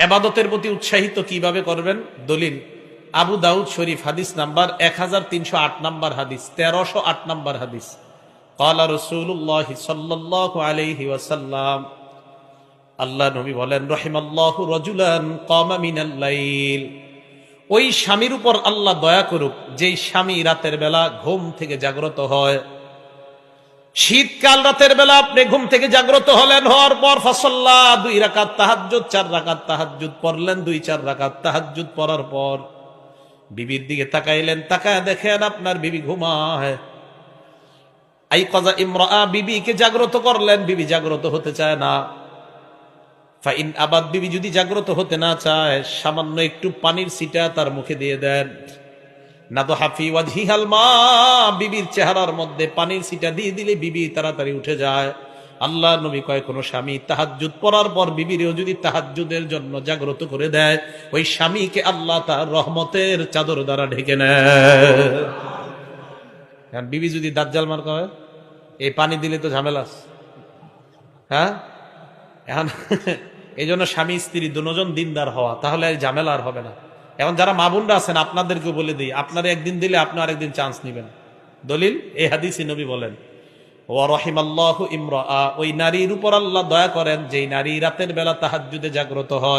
ইবাদতের প্রতি উৎসাহিত কিভাবে করবেন? দলিল আবু দাউদ শরীফ হাদিস নাম্বার 1308 নাম্বার হাদিস, 1308 নাম্বার হাদিস। ক্বালা রাসূলুল্লাহ সাল্লাল্লাহু আলাইহি ওয়াসাল্লাম, আল্লাহ নবী বলেন, রাহিমাল্লাহু রাজুলান কামা মিনাল লাইল। ওই স্বামীর উপর আল্লাহ দয়া করুক যেই স্বামী রাতের বেলা ঘুম থেকে জাগ্রত হয়। শীতকাল রাতের বেলা আপনি ঘুম থেকে জাগ্রত হলেন, হওয়ার পর ফাসাল্লা 2 রাকাত তাহাজ্জুদ, 4 রাকাত তাহাজ্জুদ পড়লেন, 2-4 রাকাত তাহাজ্জুদ পড়ার পর বিবির দিকে তাকাইলেন, তাকায় দেখেন আপনার বিবি ঘুমায়। আইকাযা ইমরাআ, বিবিকে জাগ্রত করলেন, বিবি জাগ্রত হতে চায় না। ফাইন আবাদ, বিবি যদি জাগ্রত হতে না চায়, সামান্য একটু পানির ছিটা তার মুখে দিয়ে দেন। নাদহা ফি ওয়াজহিহাল মা, বিবির চেহারার মধ্যে পানির ছিটা দিয়ে দিলে বিবি তাড়াতাড়ি উঠে যায়। আল্লাহ নবী কয়, কোন স্বামী তাহাজ্জুদ পড়ার পর বিবিরেও যদি তাহাজ্জুদের জন্য জাগ্রত করে দেয়, ওই স্বামীকে আল্লাহ তার রহমতের চাদর দ্বারা ঢেকে নেয়। কারণ বিবি যদি দাজ্জাল মার্কা হয়, এই পানি দিলে তো ঝামেলা আছে। হ্যাঁ, এখন এই জন্য স্বামী স্ত্রী দুজন দিনদার হওয়া, তাহলে এই ঝামেলা আর হবে না। এখন যারা মা বোনরা আছেন, আপনাদেরকে বলে দিই, আপনারা একদিন দিলে আপনি আরেকদিন চান্স নিবেন। দলিল এই হাদিসে নবী বলেন, ওয়া রাহিমাল্লাহু ইমরাআ, ওই নারীর উপর আল্লাহ দয়া করেন যেই নারী রাতের বেলা তাহাজ্জুদে জাগ্রত হয়।